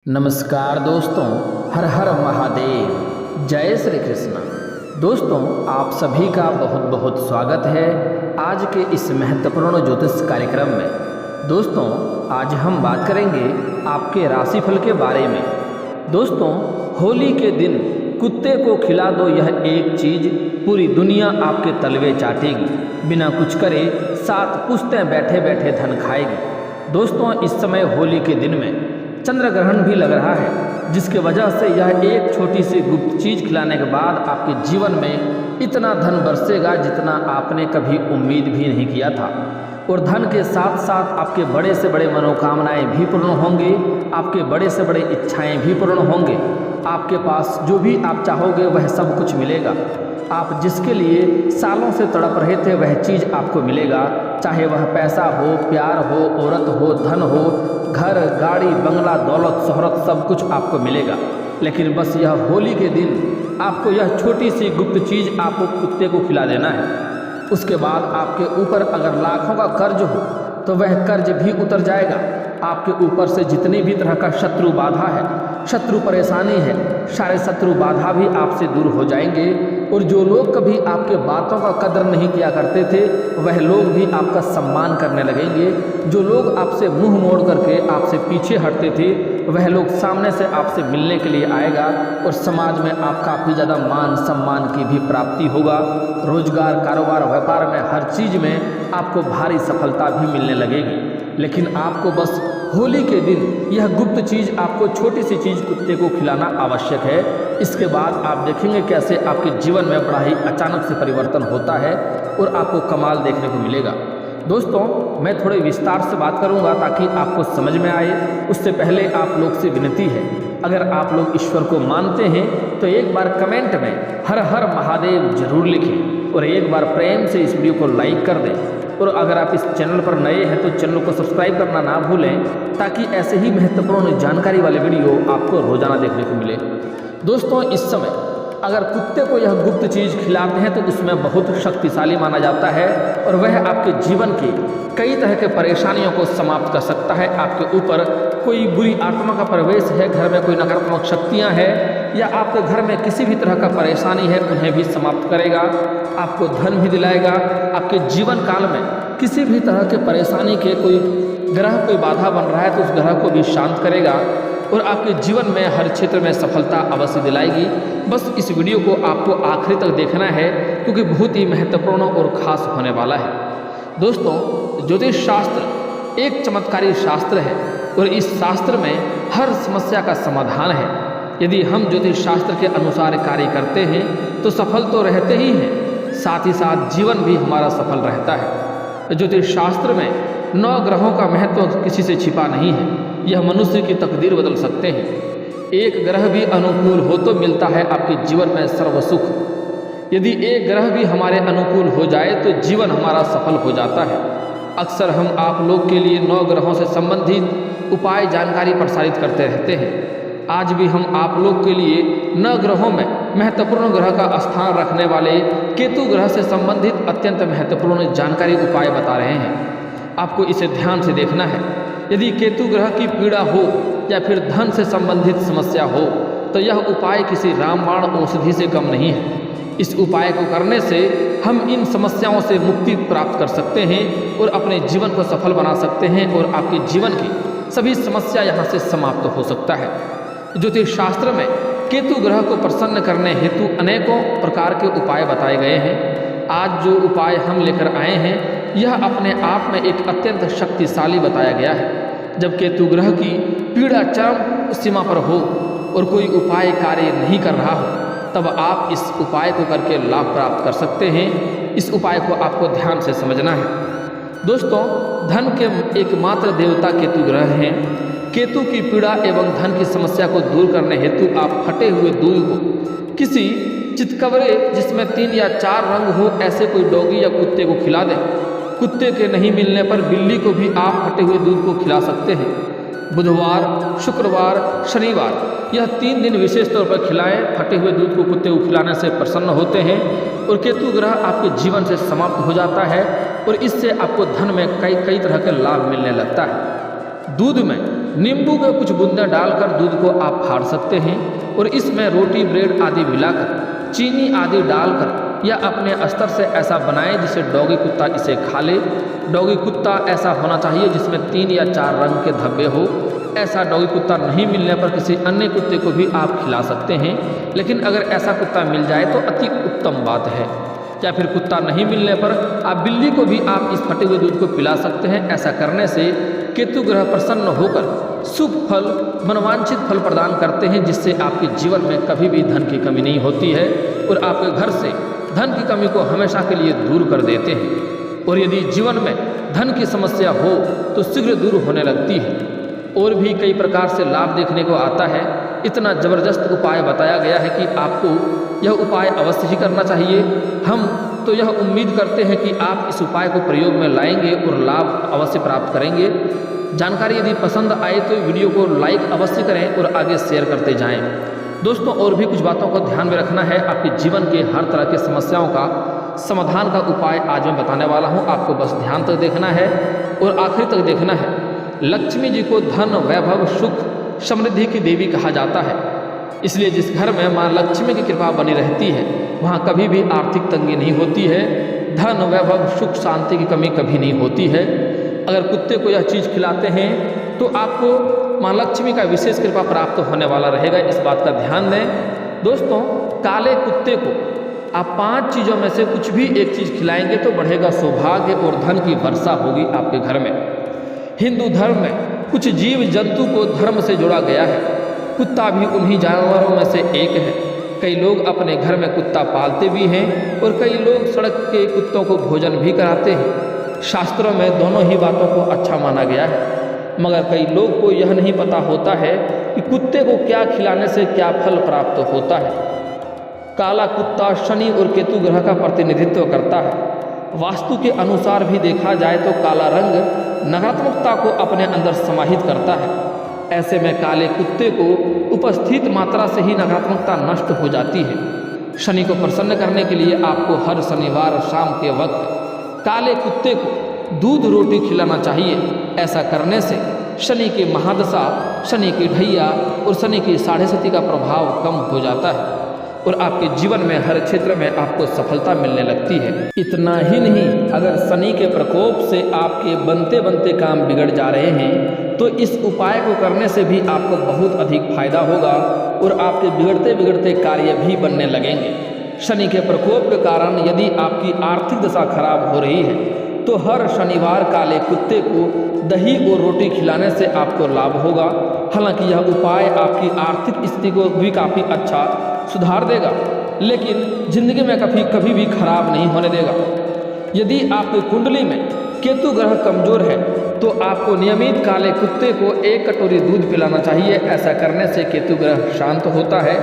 नमस्कार दोस्तों, हर हर महादेव, जय श्री कृष्ण। दोस्तों, आप सभी का बहुत बहुत स्वागत है आज के इस महत्वपूर्ण ज्योतिष कार्यक्रम में। दोस्तों, आज हम बात करेंगे आपके राशिफल के बारे में। दोस्तों, होली के दिन कुत्ते को खिला दो यह एक चीज़, पूरी दुनिया आपके तलवे चाटेगी, बिना कुछ करे 7 पुश्तें बैठे बैठे धन खाएगी। दोस्तों, इस समय होली के दिन में चंद्र ग्रहण भी लग रहा है, जिसके वजह से यह एक छोटी सी गुप्त चीज़ खिलाने के बाद आपके जीवन में इतना धन बरसेगा जितना आपने कभी उम्मीद भी नहीं किया था। और धन के साथ साथ आपके बड़े से बड़े मनोकामनाएं भी पूर्ण होंगे, आपके बड़े से बड़े इच्छाएं भी पूर्ण होंगे। आपके पास जो भी आप चाहोगे वह सब कुछ मिलेगा। आप जिसके लिए सालों से तड़प रहे थे वह चीज़ आपको मिलेगा, चाहे वह पैसा हो, प्यार हो, औरत हो, धन हो, घर, गाड़ी, बंगला, दौलत, शोहरत, सब कुछ आपको मिलेगा। लेकिन बस यह होली के दिन आपको यह छोटी सी गुप्त चीज़ आपको कुत्ते को खिला देना है। उसके बाद आपके ऊपर अगर लाखों का कर्ज हो तो वह कर्ज भी उतर जाएगा। आपके ऊपर से जितनी भी तरह का शत्रु बाधा है, शत्रु परेशानी है, सारे शत्रु बाधा भी आपसे दूर हो जाएंगे। और जो लोग कभी आपके बातों का कदर नहीं किया करते थे वह लोग भी आपका सम्मान करने लगेंगे। जो लोग आपसे मुंह मोड़ करके आपसे पीछे हटते थे वह लोग सामने से आपसे मिलने के लिए आएगा और समाज में आप काफ़ी ज़्यादा मान सम्मान की भी प्राप्ति होगा। रोजगार, कारोबार, व्यापार में, हर चीज़ में आपको भारी सफलता भी मिलने लगेगी। लेकिन आपको बस होली के दिन यह गुप्त चीज़, आपको छोटी सी चीज़ कुत्ते को खिलाना आवश्यक है। इसके बाद आप देखेंगे कैसे आपके जीवन में बड़ा ही अचानक से परिवर्तन होता है और आपको कमाल देखने को मिलेगा। दोस्तों, मैं थोड़े विस्तार से बात करूंगा ताकि आपको समझ में आए। उससे पहले आप लोग से विनती है, अगर आप लोग ईश्वर को मानते हैं तो एक बार कमेंट में हर हर महादेव जरूर लिखें और एक बार प्रेम से इस वीडियो को लाइक कर दें। और अगर आप इस चैनल पर नए हैं तो चैनल को सब्सक्राइब करना ना भूलें, ताकि ऐसे ही महत्वपूर्ण जानकारी वाले वीडियो आपको रोजाना देखने को मिले। दोस्तों, इस समय अगर कुत्ते को यह गुप्त चीज़ खिलाते हैं तो उसमें बहुत शक्तिशाली माना जाता है और वह आपके जीवन की कई तरह के परेशानियों को समाप्त कर सकता है। आपके ऊपर कोई बुरी आत्मा का प्रवेश है, घर में कोई नकारात्मक शक्तियां हैं, या आपके घर में किसी भी तरह का परेशानी है, उन्हें भी समाप्त करेगा। आपको धन भी दिलाएगा। आपके जीवन काल में किसी भी तरह के परेशानी के कोई ग्रह कोई बाधा बन रहा है तो उस ग्रह को भी शांत करेगा और आपके जीवन में हर क्षेत्र में सफलता अवश्य दिलाएगी। बस इस वीडियो को आपको आखिरी तक देखना है क्योंकि बहुत ही महत्वपूर्ण और खास होने वाला है। दोस्तों, ज्योतिष शास्त्र एक चमत्कारी शास्त्र है और इस शास्त्र में हर समस्या का समाधान है। यदि हम ज्योतिष शास्त्र के अनुसार कार्य करते हैं तो सफल तो रहते ही हैं, साथ ही साथ जीवन भी हमारा सफल रहता है। ज्योतिष शास्त्र में 9 ग्रहों का महत्व किसी से छिपा नहीं है। यह मनुष्य की तकदीर बदल सकते हैं। एक ग्रह भी अनुकूल हो तो मिलता है आपके जीवन में सर्व सुख। यदि एक ग्रह भी हमारे अनुकूल हो जाए तो जीवन हमारा सफल हो जाता है। अक्सर हम आप लोग के लिए 9 ग्रहों से संबंधित उपाय जानकारी प्रसारित करते रहते हैं। आज भी हम आप लोग के लिए 9 ग्रहों में महत्वपूर्ण ग्रह का स्थान रखने वाले केतु ग्रह से संबंधित अत्यंत महत्वपूर्ण जानकारी उपाय बता रहे हैं। आपको इसे ध्यान से देखना है। यदि केतु ग्रह की पीड़ा हो या फिर धन से संबंधित समस्या हो तो यह उपाय किसी रामबाण औषधि से कम नहीं है। इस उपाय को करने से हम इन समस्याओं से मुक्ति प्राप्त कर सकते हैं और अपने जीवन को सफल बना सकते हैं और आपके जीवन की सभी समस्या यहाँ से समाप्त हो सकता है। ज्योतिष शास्त्र में केतु ग्रह को प्रसन्न करने हेतु अनेकों प्रकार के उपाय बताए गए हैं। आज जो उपाय हम लेकर आए हैं यह अपने आप में एक अत्यंत शक्तिशाली बताया गया है। जब केतु ग्रह की पीड़ा चरम सीमा पर हो और कोई उपाय कार्य नहीं कर रहा हो तब आप इस उपाय को करके लाभ प्राप्त कर सकते हैं। इस उपाय को आपको ध्यान से समझना है। दोस्तों, धन के एकमात्र देवता केतु ग्रह हैं। केतु की पीड़ा एवं धन की समस्या को दूर करने हेतु आप फटे हुए दूध को किसी चितकबरे जिसमें 3 या 4 रंग हो ऐसे कोई डॉगी या कुत्ते को खिला दें। कुत्ते के नहीं मिलने पर बिल्ली को भी आप फटे हुए दूध को खिला सकते हैं। बुधवार, शुक्रवार, शनिवार यह 3 दिन विशेष तौर पर खिलाएं। फटे हुए दूध को कुत्ते को खिलाने से प्रसन्न होते हैं और केतु ग्रह आपके जीवन से समाप्त हो जाता है और इससे आपको धन में कई तरह के लाभ मिलने लगता है। दूध में नींबू के कुछ बूंदें डालकर दूध को आप फाड़ सकते हैं और इसमें रोटी ब्रेड आदि मिलाकर चीनी आदि डालकर या अपने स्तर से ऐसा बनाएं जिसे डॉगी कुत्ता इसे खा ले। डॉगी कुत्ता ऐसा होना चाहिए जिसमें 3 या 4 रंग के धब्बे हो। ऐसा डॉगी कुत्ता नहीं मिलने पर किसी अन्य कुत्ते को भी आप खिला सकते हैं, लेकिन अगर ऐसा कुत्ता मिल जाए तो अति उत्तम बात है। या फिर कुत्ता नहीं मिलने पर आप बिल्ली को भी आप इस फटे हुए दूध को पिला सकते हैं। ऐसा करने से केतु ग्रह प्रसन्न होकर शुभ फल, मनोवांछित फल प्रदान करते हैं, जिससे आपके जीवन में कभी भी धन की कमी नहीं होती है और आपके घर से धन की कमी को हमेशा के लिए दूर कर देते हैं। और यदि जीवन में धन की समस्या हो तो शीघ्र दूर होने लगती है। और भी कई प्रकार से लाभ देखने को आता है। इतना ज़बरदस्त उपाय बताया गया है कि आपको यह उपाय अवश्य ही करना चाहिए। हम तो यह उम्मीद करते हैं कि आप इस उपाय को प्रयोग में लाएंगे और लाभ अवश्य प्राप्त करेंगे। जानकारी यदि पसंद आए तो वीडियो को लाइक अवश्य करें और आगे शेयर करते जाएं। दोस्तों, और भी कुछ बातों को ध्यान में रखना है। आपके जीवन के हर तरह की समस्याओं का समाधान का उपाय आज मैं बताने वाला हूं। आपको बस ध्यान तक देखना है और आखिर तक देखना है। लक्ष्मी जी को धन, वैभव, सुख, समृद्धि की देवी कहा जाता है। इसलिए जिस घर में माँ लक्ष्मी की कृपा बनी रहती है वहाँ कभी भी आर्थिक तंगी नहीं होती है। धन, वैभव, सुख, शांति की कमी कभी नहीं होती है। अगर कुत्ते को यह चीज़ खिलाते हैं तो आपको माँ लक्ष्मी का विशेष कृपा प्राप्त होने वाला रहेगा। इस बात का ध्यान दें। दोस्तों, काले कुत्ते को आप 5 चीज़ों में से कुछ भी एक चीज़ खिलाएंगे तो बढ़ेगा सौभाग्य और धन की वर्षा होगी आपके घर में। हिंदू धर्म में कुछ जीव जंतु को धर्म से जोड़ा गया है। कुत्ता भी उन्हीं जानवरों में से एक है। कई लोग अपने घर में कुत्ता पालते भी हैं और कई लोग सड़क के कुत्तों को भोजन भी कराते हैं। शास्त्रों में दोनों ही बातों को अच्छा माना गया है, मगर कई लोग को यह नहीं पता होता है कि कुत्ते को क्या खिलाने से क्या फल प्राप्त होता है। काला कुत्ता शनि और केतु ग्रह का प्रतिनिधित्व करता है। वास्तु के अनुसार भी देखा जाए तो काला रंग नकारात्मकता को अपने अंदर समाहित करता है। ऐसे में काले कुत्ते को उपस्थित मात्रा से ही नकारात्मकता नष्ट हो जाती है। शनि को प्रसन्न करने के लिए आपको हर शनिवार शाम के वक्त काले कुत्ते को दूध रोटी खिलाना चाहिए। ऐसा करने से शनि की महादशा, शनि की ढैया और शनि की 7.5 का प्रभाव कम हो जाता है और आपके जीवन में हर क्षेत्र में आपको सफलता मिलने लगती है। इतना ही नहीं, अगर शनि के प्रकोप से आपके बनते बनते काम बिगड़ जा रहे हैं तो इस उपाय को करने से भी आपको बहुत अधिक फायदा होगा और आपके बिगड़ते बिगड़ते कार्य भी बनने लगेंगे। शनि के प्रकोप के कारण यदि आपकी आर्थिक दशा खराब हो रही है तो हर शनिवार काले कुत्ते को दही और रोटी खिलाने से आपको लाभ होगा। हालांकि यह उपाय आपकी आर्थिक स्थिति को भी काफ़ी अच्छा सुधार देगा, लेकिन जिंदगी में कभी भी खराब नहीं होने देगा। यदि आपकी कुंडली में केतु ग्रह कमजोर है तो आपको नियमित काले कुत्ते को 1 कटोरी दूध पिलाना चाहिए। ऐसा करने से केतु ग्रह शांत होता है।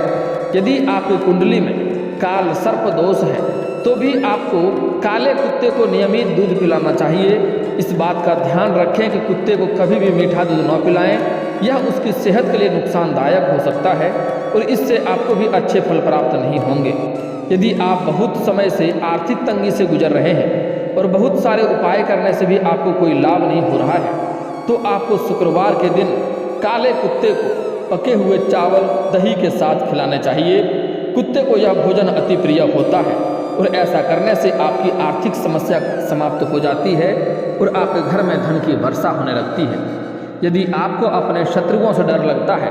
यदि आपकी कुंडली में काल सर्प दोष है तो भी आपको काले कुत्ते को नियमित दूध पिलाना चाहिए। इस बात का ध्यान रखें कि कुत्ते को कभी भी मीठा दूध न पिलाएं, यह उसकी सेहत के लिए नुकसानदायक हो सकता है और इससे आपको भी अच्छे फल प्राप्त नहीं होंगे। यदि आप बहुत समय से आर्थिक तंगी से गुजर रहे हैं और बहुत सारे उपाय करने से भी आपको कोई लाभ नहीं हो रहा है तो आपको शुक्रवार के दिन काले कुत्ते को पके हुए चावल दही के साथ खिलाने चाहिए। कुत्ते को यह भोजन अति प्रिय होता है और ऐसा करने से आपकी आर्थिक समस्या समाप्त हो जाती है और आपके घर में धन की वर्षा होने लगती है। यदि आपको अपने शत्रुओं से डर लगता है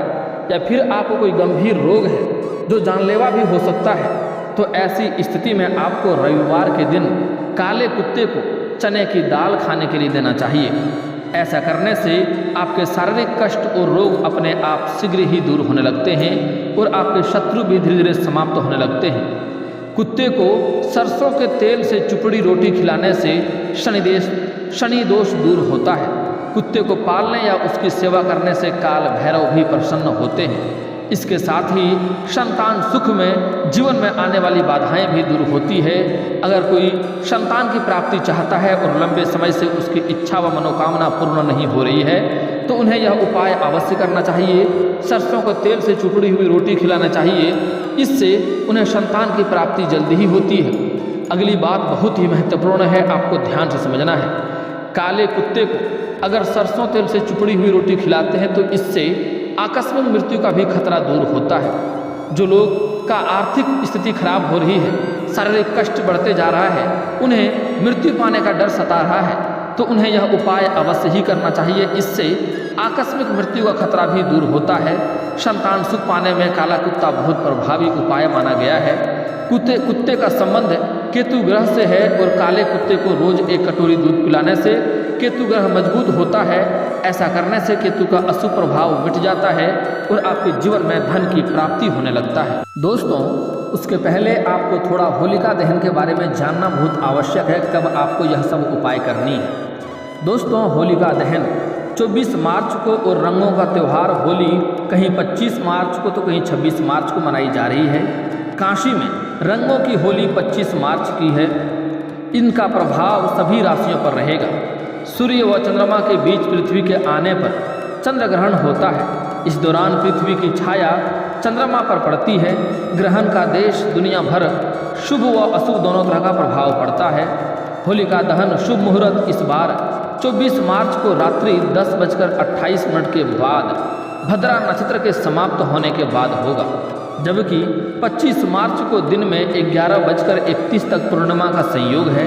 या फिर आपको कोई गंभीर रोग है जो जानलेवा भी हो सकता है तो ऐसी स्थिति में आपको रविवार के दिन काले कुत्ते को चने की दाल खाने के लिए देना चाहिए। ऐसा करने से आपके शारीरिक कष्ट और रोग अपने आप शीघ्र ही दूर होने लगते हैं और आपके शत्रु भी धीरे धीरे समाप्त होने लगते हैं। कुत्ते को सरसों के तेल से चुपड़ी रोटी खिलाने से शनि दोष दूर होता है। कुत्ते को पालने या उसकी सेवा करने से काल भैरव भी प्रसन्न होते हैं। इसके साथ ही संतान सुख में जीवन में आने वाली बाधाएं भी दूर होती है। अगर कोई संतान की प्राप्ति चाहता है और लंबे समय से उसकी इच्छा व मनोकामना पूर्ण नहीं हो रही है तो उन्हें यह उपाय अवश्य करना चाहिए। सरसों को तेल से चुपड़ी हुई रोटी खिलाना चाहिए। इससे उन्हें संतान की प्राप्ति जल्दी ही होती है। अगली बात बहुत ही महत्वपूर्ण है, आपको ध्यान से समझना है। काले कुत्ते को अगर सरसों तेल से चुपड़ी हुई रोटी खिलाते हैं तो इससे आकस्मिक मृत्यु का भी खतरा दूर होता है। जो लोग का आर्थिक स्थिति खराब हो रही है, शारीरिक कष्ट बढ़ते जा रहा है, उन्हें मृत्यु पाने का डर सता रहा है, तो उन्हें यह उपाय अवश्य ही करना चाहिए। इससे आकस्मिक मृत्यु का खतरा भी दूर होता है। संतान सुख पाने में काला कुत्ता बहुत प्रभावी उपाय माना गया है। कुत्ते का संबंध केतु ग्रह से है और काले कुत्ते को रोज एक कटोरी दूध पिलाने से केतु ग्रह मजबूत होता है। ऐसा करने से केतु का अशुभ प्रभाव मिट जाता है और आपके जीवन में धन की प्राप्ति होने लगता है। दोस्तों, उसके पहले आपको थोड़ा होलिका दहन के बारे में जानना बहुत आवश्यक है, कब आपको यह सब उपाय करनी है। दोस्तों, होलिका दहन 24 मार्च को और रंगों का त्यौहार होली कहीं 25 मार्च को तो कहीं 26 मार्च को मनाई जा रही है। काशी में रंगों की होली 25 मार्च की है। इनका प्रभाव सभी राशियों पर रहेगा। सूर्य व चंद्रमा के बीच पृथ्वी के आने पर चंद्र ग्रहण होता है। इस दौरान पृथ्वी की छाया चंद्रमा पर पड़ती है। ग्रहण का देश दुनिया भर शुभ व अशुभ दोनों तरह का प्रभाव पड़ता है। होलिका दहन शुभ मुहूर्त इस बार 24 मार्च को रात्रि 10:28 के बाद भद्रा नक्षत्र के समाप्त होने के बाद होगा, जबकि 25 मार्च को दिन में 11:31 तक पूर्णिमा का संयोग है।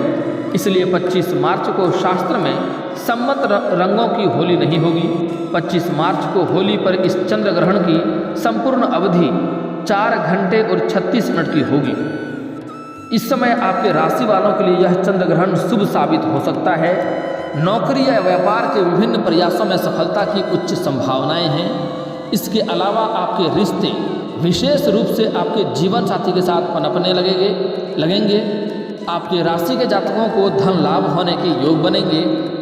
इसलिए 25 मार्च को शास्त्र में सम्मत रंगों की होली नहीं होगी। 25 मार्च को होली पर इस चंद्र ग्रहण की संपूर्ण अवधि 4 घंटे और 36 मिनट की होगी। इस समय आपके राशि वालों के लिए यह चंद्र ग्रहण शुभ साबित हो सकता है। नौकरी या व्यापार के विभिन्न प्रयासों में सफलता की उच्च संभावनाएं हैं। इसके अलावा आपके रिश्ते विशेष रूप से आपके जीवन साथी के साथ पनपने लगेंगे। आपके राशि के जातकों को धन लाभ होने के योग बनेंगे।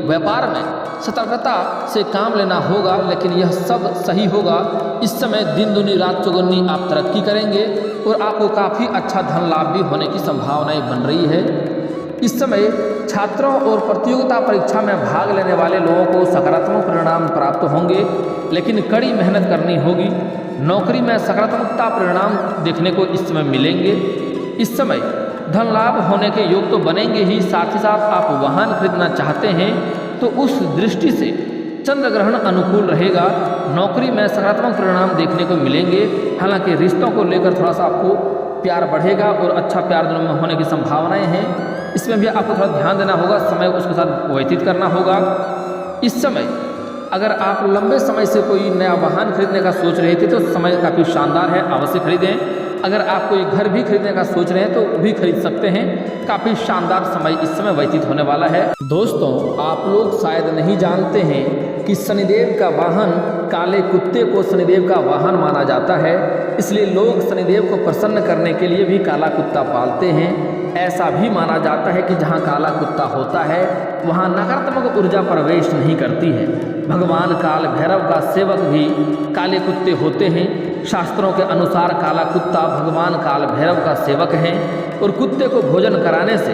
व्यापार में सतर्कता से काम लेना होगा, लेकिन यह सब सही होगा। इस समय दिन दुनी रात चौगुनी आप तरक्की करेंगे और आपको काफ़ी अच्छा धन लाभ भी होने की संभावनाएं बन रही है। इस समय छात्रों और प्रतियोगिता परीक्षा में भाग लेने वाले लोगों को सकारात्मक परिणाम प्राप्त होंगे, लेकिन कड़ी मेहनत करनी होगी। नौकरी में सकारात्मकता परिणाम देखने को इस समय मिलेंगे। इस समय धन लाभ होने के योग तो बनेंगे ही, साथ ही साथ आप वाहन खरीदना चाहते हैं तो उस दृष्टि से चंद्र ग्रहण अनुकूल रहेगा। नौकरी में सकारात्मक परिणाम देखने को मिलेंगे। हालांकि रिश्तों को लेकर थोड़ा सा आपको प्यार बढ़ेगा और अच्छा प्यार दोनों में होने की संभावनाएं हैं। इसमें भी आपको थोड़ा ध्यान देना होगा, समय उसके साथ व्यतीत करना होगा। इस समय अगर आप लंबे समय से कोई नया वाहन खरीदने का सोच रहे थे तो समय काफ़ी शानदार है, अवश्य खरीदें। अगर आप कोई घर भी खरीदने का सोच रहे हैं तो भी खरीद सकते हैं। काफ़ी शानदार समय इस समय व्यतीत होने वाला है। दोस्तों, आप लोग शायद नहीं जानते हैं कि शनिदेव का वाहन काले कुत्ते को शनिदेव का वाहन माना जाता है। इसलिए लोग शनिदेव को प्रसन्न करने के लिए भी काला कुत्ता पालते हैं। ऐसा भी माना जाता है कि जहाँ काला कुत्ता होता है वहाँ नकारात्मक ऊर्जा प्रवेश नहीं करती है। भगवान काल भैरव का सेवक भी काले कुत्ते होते हैं। शास्त्रों के अनुसार काला कुत्ता भगवान काल भैरव का सेवक है और कुत्ते को भोजन कराने से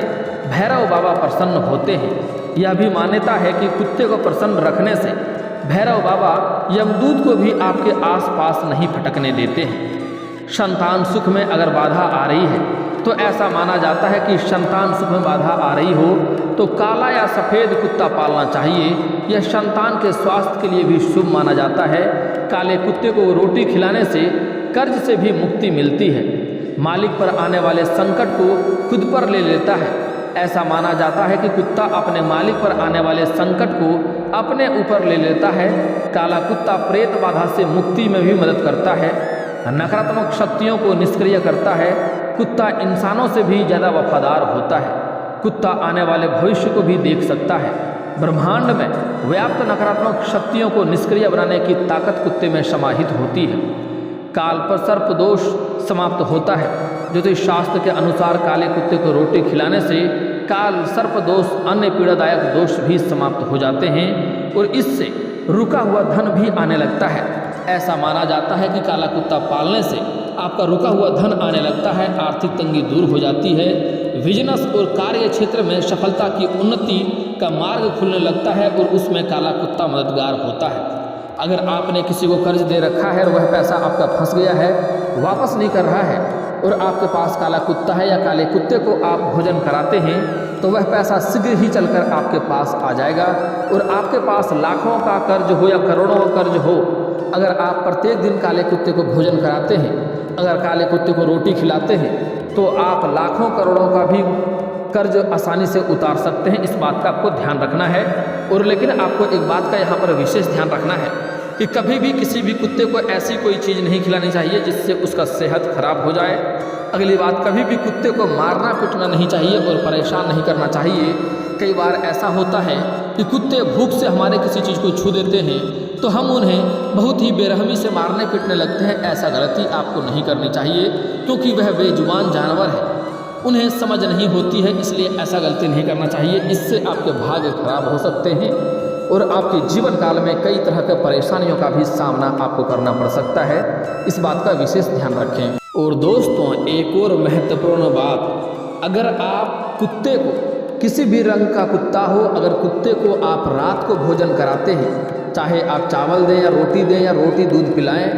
भैरव बाबा प्रसन्न होते हैं। यह भी मान्यता है कि कुत्ते को प्रसन्न रखने से भैरव बाबा यमदूत को भी आपके आसपास नहीं फटकने देते हैं। संतान सुख में अगर बाधा आ रही है तो ऐसा माना जाता है कि संतान सुख में बाधा आ रही हो तो काला या सफ़ेद कुत्ता पालना चाहिए। यह संतान के स्वास्थ्य के लिए भी शुभ माना जाता है। काले कुत्ते को रोटी खिलाने से कर्ज से भी मुक्ति मिलती है। मालिक पर आने वाले संकट को खुद पर ले लेता है। ऐसा माना जाता है कि कुत्ता अपने मालिक पर आने वाले संकट को अपने ऊपर ले लेता है। काला कुत्ता प्रेत बाधा से मुक्ति में भी मदद करता है, नकारात्मक शक्तियों को निष्क्रिय करता है। कुत्ता इंसानों से भी ज़्यादा वफादार होता है। कुत्ता आने वाले भविष्य को भी देख सकता है। ब्रह्मांड में व्याप्त नकारात्मक शक्तियों को निष्क्रिय बनाने की ताकत कुत्ते में समाहित होती है। काल पर सर्प दोष समाप्त होता है। ज्योतिष शास्त्र के अनुसार काले कुत्ते को रोटी खिलाने से काल सर्प दोष अन्य पीड़ादायक दोष भी समाप्त हो जाते हैं और इससे रुका हुआ धन भी आने लगता है। ऐसा माना जाता है कि काला कुत्ता पालने से आपका रुका हुआ धन आने लगता है, आर्थिक तंगी दूर हो जाती है, बिजनेस और कार्य क्षेत्र में सफलता की उन्नति का मार्ग खुलने लगता है और उसमें काला कुत्ता मददगार होता है। अगर आपने किसी को कर्ज दे रखा है और वह पैसा आपका फंस गया है, वापस नहीं कर रहा है और आपके पास काला कुत्ता है या काले कुत्ते को आप भोजन कराते हैं तो वह पैसा शीघ्र ही चलकर आपके पास आ जाएगा। और आपके पास लाखों का कर्ज हो या करोड़ों का कर्ज हो, अगर आप प्रत्येक दिन काले कुत्ते को भोजन कराते हैं, अगर काले कुत्ते को रोटी खिलाते हैं, तो आप लाखों करोड़ों का भी कर्ज आसानी से उतार सकते हैं। इस बात का आपको ध्यान रखना है। और लेकिन आपको एक बात का यहाँ पर विशेष ध्यान रखना है कि कभी भी किसी भी कुत्ते को ऐसी कोई चीज़ नहीं खिलानी चाहिए जिससे उसका सेहत खराब हो जाए। अगली बात, कभी भी कुत्ते को मारना पीटना नहीं चाहिए और परेशान नहीं करना चाहिए। कई बार ऐसा होता है कि कुत्ते भूख से हमारे किसी चीज़ को छू देते हैं तो हम उन्हें बहुत ही बेरहमी से मारने पीटने लगते हैं। ऐसा गलती आपको नहीं करनी चाहिए, क्योंकि वह बेजुबान जानवर है, उन्हें समझ नहीं होती है, इसलिए ऐसा गलती नहीं करना चाहिए। इससे आपके भाग्य खराब हो सकते हैं और आपके जीवन काल में कई तरह के परेशानियों का भी सामना आपको करना पड़ सकता है। इस बात का विशेष ध्यान रखें। और दोस्तों, एक और महत्वपूर्ण बात, अगर आप कुत्ते को, किसी भी रंग का कुत्ता हो, अगर कुत्ते को आप रात को भोजन कराते हैं, चाहे आप चावल दें या रोटी दें या रोटी दूध पिलाएं,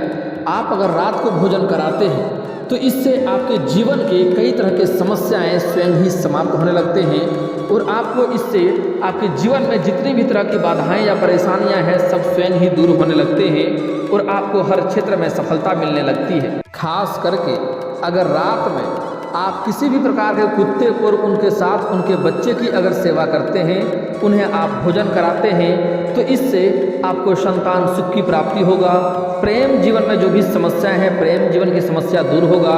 आप अगर रात को भोजन कराते हैं तो इससे आपके जीवन के कई तरह के समस्याएं स्वयं ही समाप्त होने लगते हैं और आपको इससे आपके जीवन में जितनी भी तरह की बाधाएं या परेशानियां हैं सब स्वयं ही दूर होने लगते हैं और आपको हर क्षेत्र में सफलता मिलने लगती है। खास करके अगर रात में आप किसी भी प्रकार के कुत्ते को और उनके साथ उनके बच्चे की अगर सेवा करते हैं, उन्हें आप भोजन कराते हैं, तो इससे आपको संतान सुख की प्राप्ति होगा। प्रेम जीवन में जो भी समस्याएं हैं, प्रेम जीवन की समस्या दूर होगा।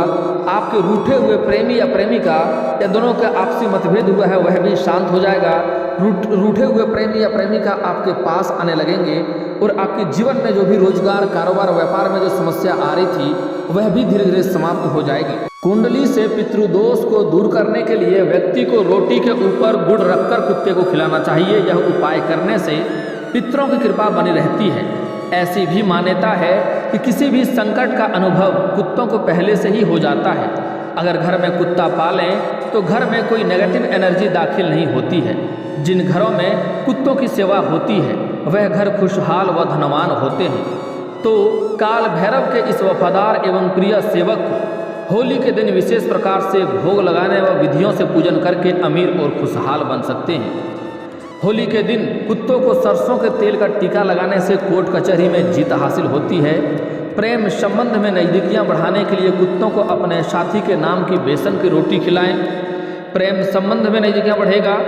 आपके रूठे हुए प्रेमी या प्रेमिका या दोनों का आपसी मतभेद हुआ है वह भी शांत हो जाएगा। रूठे हुए प्रेमी या प्रेमिका आपके पास आने लगेंगे और आपके जीवन में जो भी रोजगार, कारोबार, व्यापार में जो समस्या आ रही थी वह भी धीरे धीरे समाप्त हो जाएगी। कुंडली से पितृदोष को दूर करने के लिए व्यक्ति को रोटी के ऊपर गुड़ रखकर कुत्ते को खिलाना चाहिए। यह उपाय करने से पितरों की कृपा बनी रहती है। ऐसी भी मान्यता है कि किसी भी संकट का अनुभव कुत्तों को पहले से ही हो जाता है। अगर घर में कुत्ता पालें तो घर में कोई नेगेटिव एनर्जी दाखिल नहीं होती है। जिन घरों में कुत्तों की सेवा होती है वह घर खुशहाल व धनवान होते हैं। तो काल भैरव के इस वफादार एवं प्रिय सेवक को होली के दिन विशेष प्रकार से भोग लगाने व विधियों से पूजन करके अमीर और खुशहाल बन सकते हैं। होली के दिन कुत्तों को सरसों के तेल का टीका लगाने से कोर्ट कचहरी में जीत हासिल होती है। प्रेम संबंध में नज़दीकियां बढ़ाने के लिए कुत्तों को अपने साथी के नाम की बेसन की रोटी खिलाएं। प्रेम संबंध में नज़दीकियां बढ़ेगा।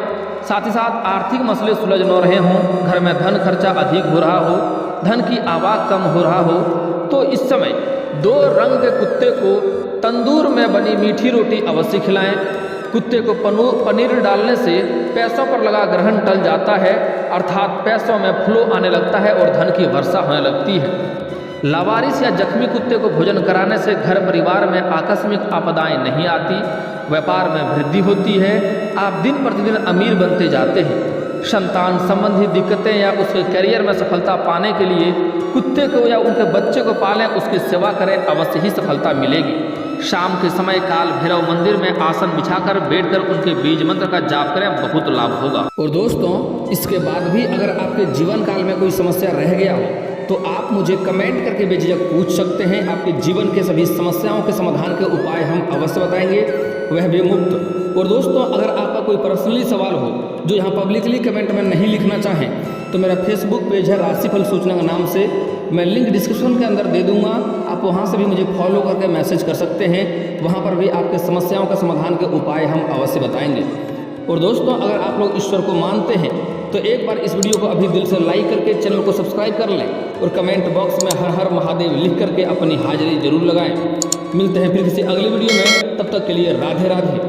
साथ ही साथ आर्थिक मसले सुलझ न रहे हों, घर में धन खर्चा अधिक हो रहा हो, धन की आवक कम हो रहा हो, तो इस समय 2 रंग के कुत्ते को तंदूर में बनी मीठी रोटी अवश्य खिलाएं। कुत्ते को पनीर डालने से पैसों पर लगा ग्रहण टल जाता है, अर्थात पैसों में फ्लो आने लगता है और धन की वर्षा होने लगती है। लावारिस या जख्मी कुत्ते को भोजन कराने से घर परिवार में आकस्मिक आपदाएं नहीं आती, व्यापार में वृद्धि होती है, आप दिन प्रतिदिन अमीर बनते जाते हैं। संतान संबंधी दिक्कतें या उसके करियर में सफलता पाने के लिए कुत्ते को या उनके बच्चे को पालें, उसकी सेवा करें, अवश्य ही सफलता मिलेगी। शाम के समय काल भैरव मंदिर में आसन बिछाकर बैठकर उनके बीज मंत्र का जाप करें, बहुत लाभ होगा। और दोस्तों, इसके बाद भी अगर आपके जीवन काल में कोई समस्या रह गया हो तो आप मुझे कमेंट करके बेझिझक पूछ सकते हैं। आपके जीवन के सभी समस्याओं के समाधान के उपाय हम अवश्य बताएंगे, वह भी मुफ्त। और दोस्तों, अगर आपका कोई पर्सनली सवाल हो जो यहाँ पब्लिकली कमेंट में नहीं लिखना चाहें तो मेरा फेसबुक पेज है राशिफल सूचना के नाम से, मैं लिंक डिस्क्रिप्शन के अंदर दे दूंगा, आप वहां से भी मुझे फॉलो करके मैसेज कर सकते हैं। वहां पर भी आपके समस्याओं का समाधान के उपाय हम अवश्य बताएंगे। और दोस्तों, अगर आप लोग ईश्वर को मानते हैं तो एक बार इस वीडियो को अभी दिल से लाइक करके चैनल को सब्सक्राइब कर लें और कमेंट बॉक्स में हर हर महादेव लिख करके अपनी हाजिरी जरूर लगाएं। मिलते हैं फिर किसी अगली वीडियो में, तब तक के लिए राधे राधे।